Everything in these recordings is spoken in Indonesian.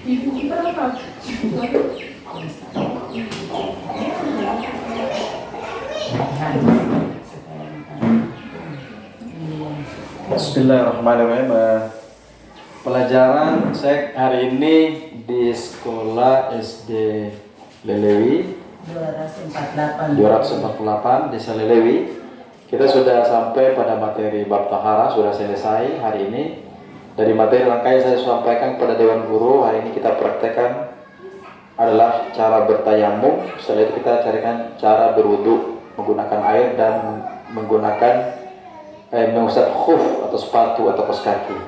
Bismillahirrahmanirrahim. Pelajaran sek hari ini di sekolah SD Lelewi 248 Desa Lelewi. Kita sudah sampai pada materi bab tahara, sudah selesai hari ini. Dari materi rangkaian saya sampaikan kepada Dewan Guru, hari ini kita praktekkan adalah cara bertayamum. Setelah itu kita carikan cara berwudu menggunakan air dan menggunakan mengusap khuf atau sepatu atau kaos kaki.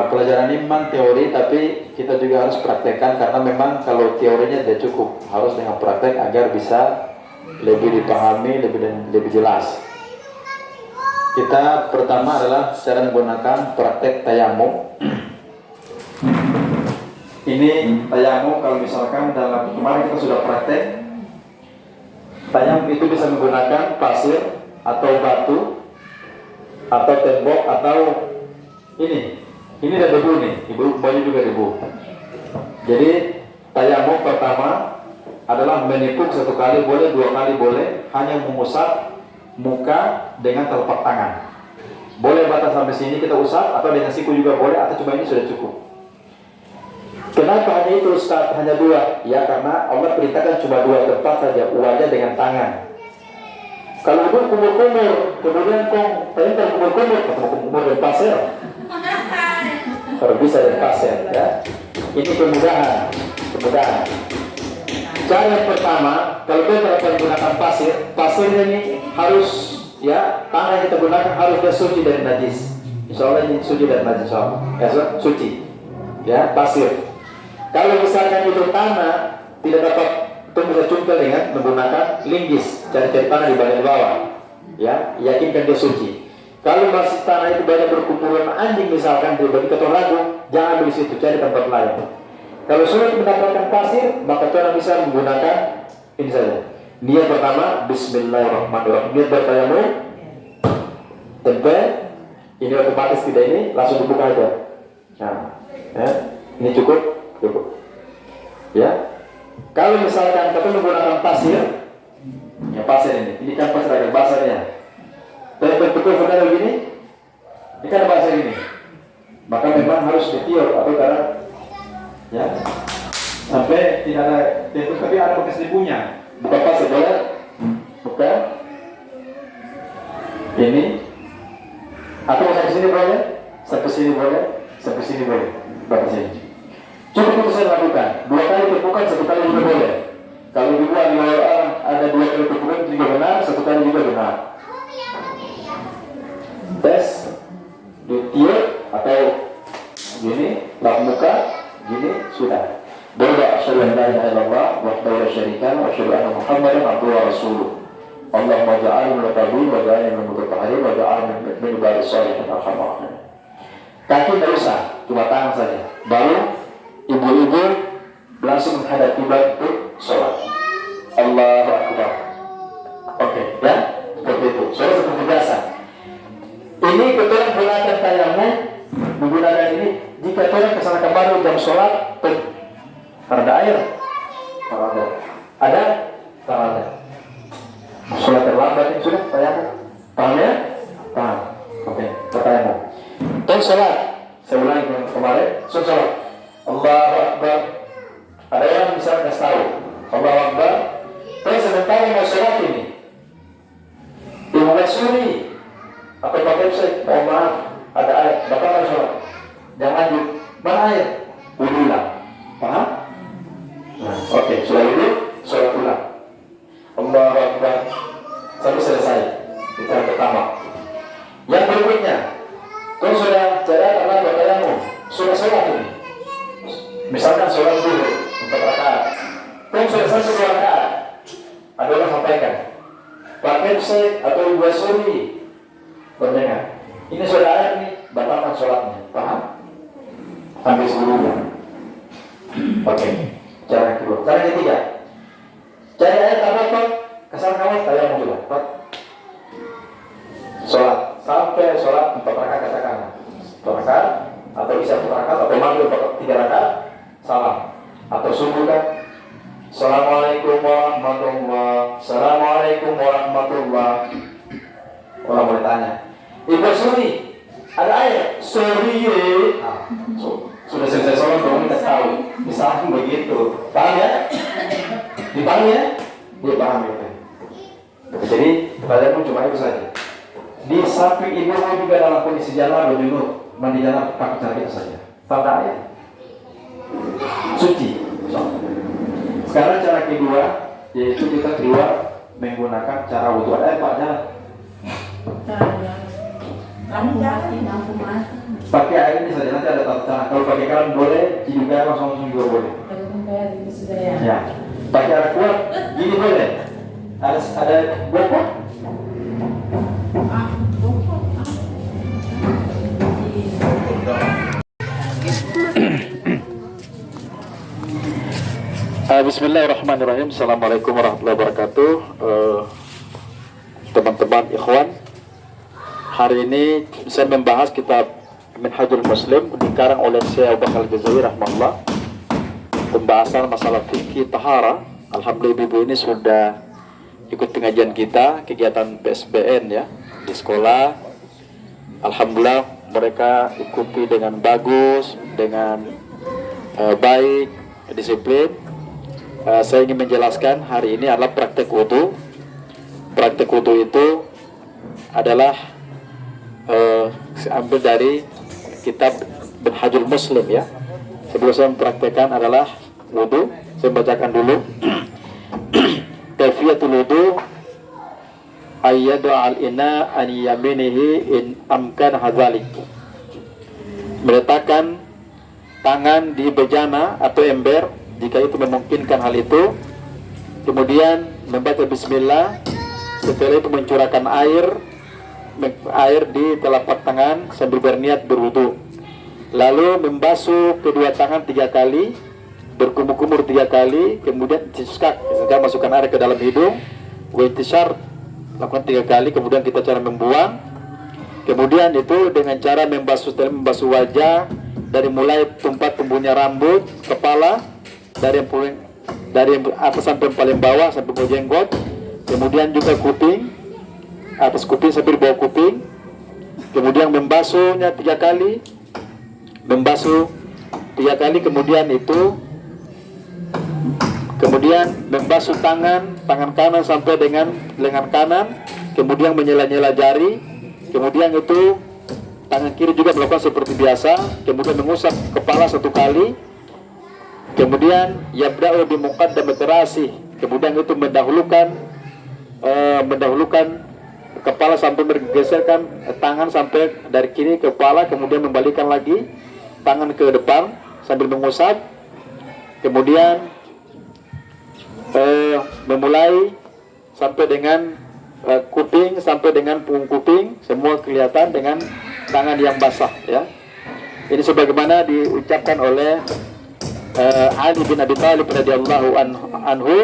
Pelajaran ini memang teori, tapi kita juga harus praktekkan karena memang kalau teorinya tidak cukup, harus dengan praktek agar bisa lebih dipahami, lebih jelas. Kita pertama adalah cara menggunakan praktek tayamum. Ini tayamum kalau misalkan dalam kemarin kita sudah praktek. Tayamum itu bisa menggunakan pasir atau batu atau tembok atau ini ada debu nih, baju juga debu. Jadi tayamum pertama adalah menipuk satu kali boleh, dua kali boleh, hanya mengusap muka dengan telapak tangan. Boleh batas sampai sini kita usap, atau dengan siku juga boleh, atau cuma ini sudah cukup. Kenapa hanya itu Ustaz? Hanya dua? Ya karena Allah perintahkan cuma dua tempat saja, wajah dengan tangan. Kalau itu kumur-kumur, kemudian kong perintah kumur-kumur dan pasir. Kalau bisa dan pasir, ya. Ini kemudahan. Cara yang pertama, kalau kita menggunakan pasir ini harus, ya, tanah yang kita gunakan harus suci dari najis. Insya Allah ini suci dari najis, suci, ya, pasir. Kalau misalkan itu tanah tidak dapat, itu bisa cumpel dengan menggunakan linggis, cari-cari tanah di bagian bawah, ya, yakinkan dia suci. Kalau masih tanah itu banyak berkumpulan anjing misalkan di bagi keton ragu, jangan beli situ, cari tempat lain. Kalau sudah mendapatkan pasir, maka kita bisa menggunakan ini saja. Niat pertama, Bismillahirrahmanirrahim. Niat bertayamum, tempel, ini otomatis tidak ini, langsung dibuka aja. Nah, ya, ini cukup. Ya. Kalau misalkan kita menggunakan pasir, ya pasir ini kan pasir agak basahnya. Tempel betul saudara begini, ini kan pasir ini. Maka memang harus ditiup atau karena, ya, sampai tidak ada tempel, tapi ada bekas debunya. Buka pasir boleh, buka ini, atau sampai sini boleh, sampai sini boleh, sampai sini boleh, batas sini. Cukup itu saya lakukan. Dua kali tepukan, satu kali juga boleh. Kalau dibuat ada dua kali tepukan juga benar, satu kali juga benar. Tes, ditiup atau gini, lap muka, gini sudah. Berdoa asyhadu an la ilaha illallah wahdahu la syarika lahu wa asyhadu anna Muhammadan abduhu wa rasuluh. Allahumma ja'alni minal tabi'in wa ja'alni minal mutahharin wa ja'alni min ibadis shalihin arhamar rahimin. Kaki tidak usah, cuma tangan saja. Baru ibu-ibu langsung menghadap kiblat untuk sholat. Allahu Akbar. Oke, ya, seperti itu. Sholat seperti biasa. Ini kita menggunakan tayamum, menggunakan ini. Jika kita kesana kemari jam sholat, ada air, ada. Sholat terlambat ini sudah tayamum. Paham ya? Paham. Oke, tayamum. Dan sholat, saya ulangi kemarin, sholat. Allahu Akbar. Ada yang bisa kasih tahu Allahu Akbar. Terus sementara mau sholat ini dimulai suri atau pakai saya, mohon maaf, ada air, bapak harus sholat. Jangan lanjut, mana air? Wudu ulang. Paham? Nah, oke, sudah wudu, sholat ulang. Allahu Akbar sampai selesai. Itu yang pertama. Yang berikutnya, kalau sudah jalan alat bertayamum, sudah sholat ini. Misalkan sholat zuhur 4 rakaat, pun selesai 1 rakaat, ada orang sampaikan, pakai set atau dua suri, berdengar. Ini sudah air nih, batalkan sholatnya, paham? Sampai seluruhnya. Oke, cara kedua. Cara ketiga, cari air tanpa kesal kawas tayamum juga. Sholat sampai sholat 4 rakaat katakan, 4 rakaat atau bisa 4 rakaat atau maghrib 3 rakaat. salam. Atau subuh kan, Assalamualaikum warahmatullah, Assalamualaikum warahmatullah. Orang boleh tanya, Ibu sorry, ada air? Sorry sudah selesai sholat dong, kita tahu. Misalnya begitu, paham ya? Dipahami ya? Dia paham ya. Jadi pelajaran cuma itu saja. Di samping ibu juga dalam kondisi jalan berjunub, mandi jalan pakai cara kita saja. Pada air, suci. Sekarang cara kedua, yaitu kita keluar menggunakan cara wudhu. Ada air pak jalan. Pakai air ini saja, nanti ada tata cara. Kalau pakai garam boleh, juga langsung juga boleh. Ya. Pakai air kuat, gini boleh. Ada bokok? Bismillahirrahmanirrahim. Assalamualaikum warahmatullahi wabarakatuh. Teman-teman ikhwan, hari ini saya membahas kitab Minhajul Muslim dikarang oleh Syekh Abu Bakar Al-Jazairi rahimahullah. Pembahasan masalah fikih tahara. Alhamdulillah ibu ini sudah ikut pengajian kita, kegiatan PSBN ya di sekolah. Alhamdulillah mereka ikuti dengan bagus, dengan baik, disiplin. Saya ingin menjelaskan hari ini adalah praktek wudu. Praktek wudu itu adalah ambil dari kitab Minhajul Muslim ya. Sebelum saya mempraktekkan adalah wudu, saya bacakan dulu. Kaifiyatul wudu ayyadu al-ina an yaminihi in amkan hadzalik. Meletakkan tangan di bejana atau ember jika itu memungkinkan hal itu. Kemudian membaca bismillah. Setelah itu mencurahkan air di telapak tangan sambil berniat berwudu. Lalu membasuh kedua tangan 3 kali, berkumur-kumur 3 kali, kemudian tiskak, masukkan air ke dalam hidung, waitisar, lakukan 3 kali, kemudian kita cara membuang. Kemudian itu dengan cara membasuh wajah dari mulai tempat tumbuhnya rambut, kepala, dari yang atas sampai paling bawah sampai bawah jenggot. Kemudian juga kuping, atas kuping sampai bawah kuping. Kemudian membasuhnya 3 kali, kemudian membasuh tangan kanan sampai dengan lengan kanan, kemudian menyela-nyela jari, kemudian itu tangan kiri juga melakukan seperti biasa, kemudian mengusap kepala 1 kali, kemudian yabda'u bi muqaddamati ra'si, kemudian itu mendahulukan kepala sampai bergeserkan tangan sampai dari kiri ke kepala, kemudian membalikkan lagi tangan ke depan sambil mengusap, kemudian memulai sampai dengan kuping sampai dengan punggung kuping, semua kelihatan dengan tangan yang basah ya. Ini sebagaimana diucapkan oleh Ali bin Abi Thalib radhiyallahu anhu,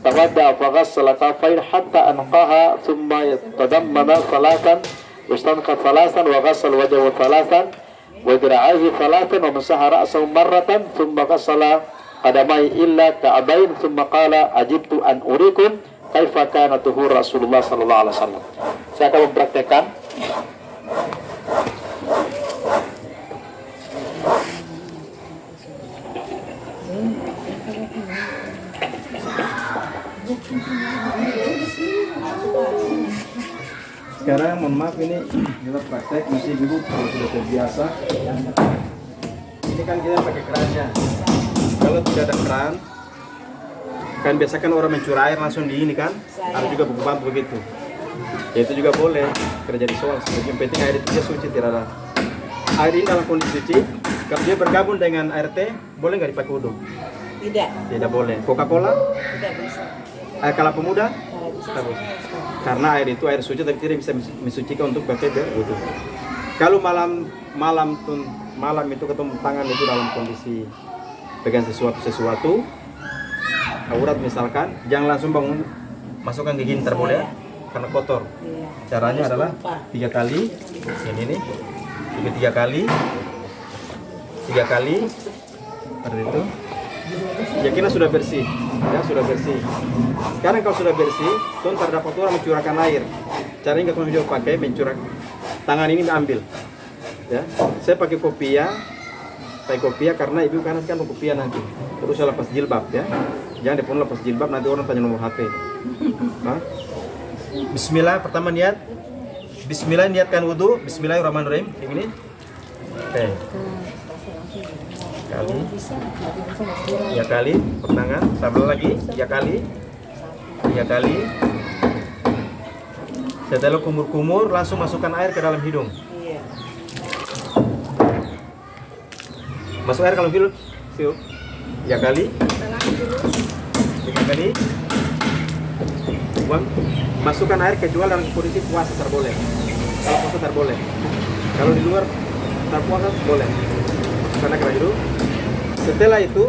tawadda fa ghassala kafair hatta anqaha thumma yatadammama salatan wastanqa salasan wa ghassala wajhahu salasan wa dira'aihi salasan wa masaha ra'sahu marratan thumma ghassala qadamai illa ka'bain thumma qala ajibtu an urikum kaifa kana tuhur Rasulullah sallallahu alaihi wasallam. Saya akan mempraktekkan. Sekarang mohon maaf, ini kita praktek masih dulu kalau sudah terbiasa. Ini kan kita pakai kerannya. Kalau tidak ada keran, kan biasakan orang mencurah air langsung di ini kan, ada juga buku begitu. Ya itu juga boleh kerja di soal. Yang penting air itu dia suci, tidak ada. Air ini dalam kondisi suci. Kalau dia bergabung dengan air teh, boleh nggak dipakai wudhu? Tidak boleh. Coca-Cola? Tidak bisa. Air kelapa muda? Tidak bisa. Karena air itu air suci tapi tidak bisa mensucikan untuk pakai wudhu. Kalau malam itu ketemu tangan itu dalam kondisi pegang sesuatu aurat misalkan, jangan langsung bangun masukkan gigi boleh karena kotor. Caranya adalah 3 kali ini nih, 3 kali Seperti itu. Yakinlah sudah bersih, ya sudah bersih. Sekarang kalau sudah bersih, tuan terdapat orang mencurahkan air. Caranya kalau video pakai mencurah, tangan ini ambil. Ya, saya pakai kopiah karena ibu kanan kan kopiah nanti. Terus saya lepas jilbab ya. Jangan dipun lepas jilbab nanti orang tanya nomor HP. Hah? Bismillah, pertama niat. Bismillah, niatkan wudhu. Bismillahirrahmanirrahim. Kayak gini. Oke. Kali. Ya kali. Pertangan. Tambah lagi. Ya kali. Ya kali. Setelah kumur-kumur, langsung masukkan air ke dalam hidung. Masuk air kalau hidung. Ya kali. Ya kali. Buang. Masukkan air kecuali dalam kondisi puasa terboleh. Kalau puasa terboleh. Kalau di luar terpuasa boleh. Karena kena hidung. Setelah itu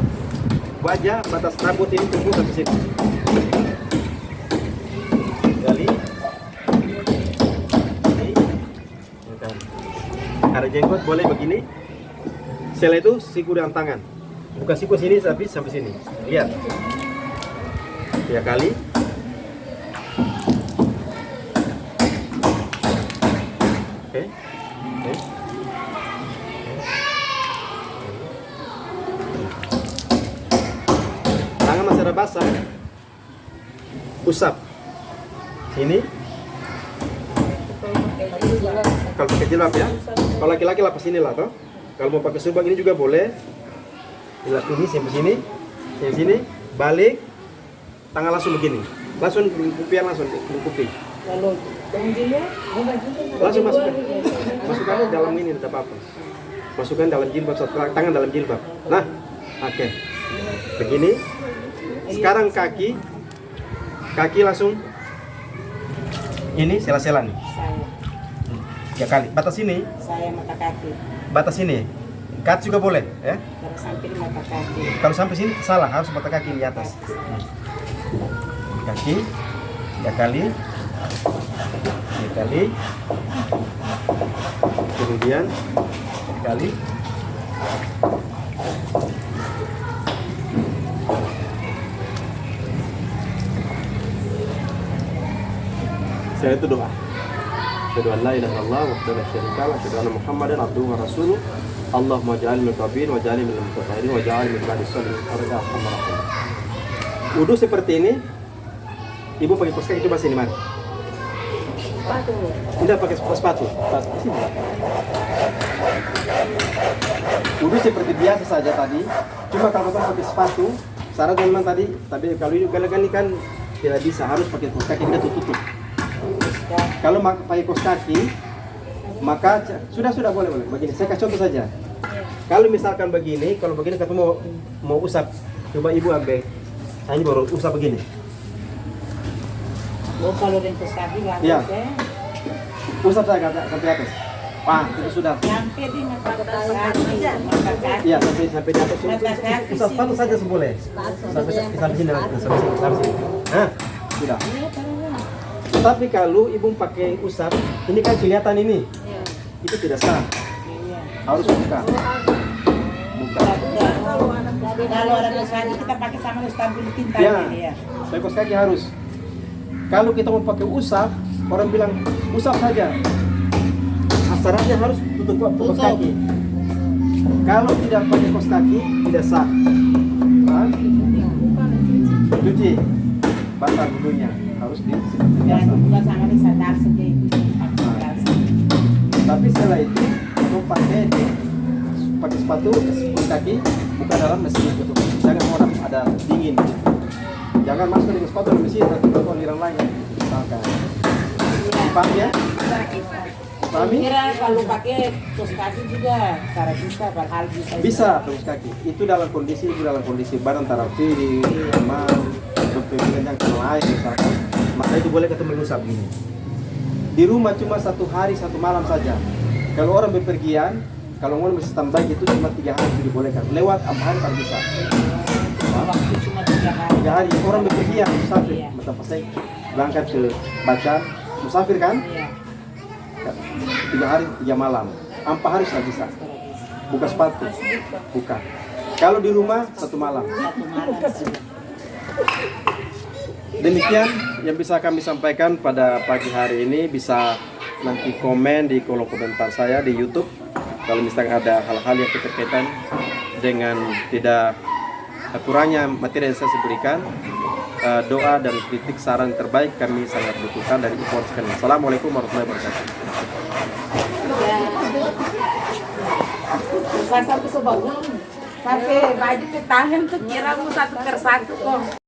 wajah batas rambut ini tumbuh sampai sini. Kali. Ada jenggot boleh begini. Setelah itu siku dengan tangan. Bukan siku sini tapi sampai sini. Lihat. 3 kali. Oke. Tangan masih ada basah. Usap. Sini. Kalau pakai jilbab ya. Kalau laki-laki lapas sini lah toh. Kalau mau pakai subang ini juga boleh. Dilap ini sampai sini. Sampai sini. Balik. Tangan langsung begini. Langsung kupian langsung kupi. Kalau jilbab, Langsung masukkan dalam ini tidak apa-apa. Masukkan dalam jilbab, tangan dalam jilbab. Nah, oke. Begini. Sekarang kaki langsung ini sela-sela nih. saya. Ya kali. Batas ini. Saya mata kaki. Batas ini. Cut juga boleh, ya. Kalau sampai di mata kaki. Kalau sampai sini salah, harus mata kaki di atas. Kaki. Ya kali. Ya kali. Kemudian kali. Saya itu doa. Asyhadu an la ilaha illallah wahdahu la syarika lah, asyhadu anna Muhammadan abduhu wa rasuluh. Allahumma ja'alni minal tabi'in wa ja'alni minal mutatahhirin wa ja'alni min ibadis sholihin. Wudu seperti ini. Ibu pakai kos kaki, coba sini mari. Sepatu. Tidak pakai sepatu. Sini. Wudu seperti biasa saja tadi. Cuma kalau bapak pakai sepatu, syarat memang tadi. Tapi kalau ini kan tidak bisa, harus pakai kos kaki kita tutup. Kalau pakai kos kaki, maka sudah boleh begini. Saya kasih contoh saja. Kalau misalkan begini, kalau begini ketemu mau usap, coba ibu ambil. Ini baru usap begini. Oh, kalau ringkus kaki bagus Ya. ya. Usap saya sampai atas. Wah, itu sudah. Sampai di mata kaki. Iya, sampai di atas. Mata kaki Usap sepatu saja boleh. Sampai sini, sampai sini. Nah, sudah. Tapi kalau ibu pakai usap, ini kan kelihatan ini. Itu tidak sah. Harus buka. Buka. Kalau ada kos kaki kita pakai sama stabil tinta Ya, ya. pakai kos kaki harus. Kalau kita mau pakai usap, orang bilang usap saja. Syaratnya harus tutup kos kaki. Kalau tidak pakai kos kaki, tidak sah. Cuci, batal wudunya. Harus di seperti biasa. Bukan sama di sadar saja itu. Tapi setelah itu, mau pakai sepatu kos kaki, bukan dalam mesin gitu. Jangan orang ada dingin. Jangan masuk dengan sepatu dalam mesin, nanti bawa aliran lain. Misalkan. Paham ya? Pahami? Kira kalau pakai kos kaki juga cara bisa berhal bisa. Bisa kos kaki. Itu dalam kondisi badan tarafiri, demam, kemudian air misalkan. Maka itu boleh kita mengusap gini. Di rumah cuma 1 hari 1 malam saja. Kalau orang bepergian, kalau orang bisa standby itu cuma 3 hari itu dibolehkan. Lewat 4 hari tak bisa. Waktu cuma 3 hari. 3 hari orang bepergian musafir. Iya. Betapa saya berangkat ke Bacan, musafir kan? Iya. 3 hari 3 malam. 4 hari sudah bisa. Buka sepatu. Buka. Kalau di rumah 1 malam. Satu malam. Demikian yang bisa kami sampaikan pada pagi hari ini. Bisa nanti komen di kolom komentar saya di YouTube. Kalau misalnya ada hal-hal yang berkaitan dengan tidak kurangnya materi yang saya berikan, doa dan kritik saran terbaik kami sangat butuhkan dari Ikhwan sekalian. Assalamualaikum warahmatullahi wabarakatuh. Saya sampai sebangun. Sampai baju ke tangan tuh kira mau 1 per 1 kok.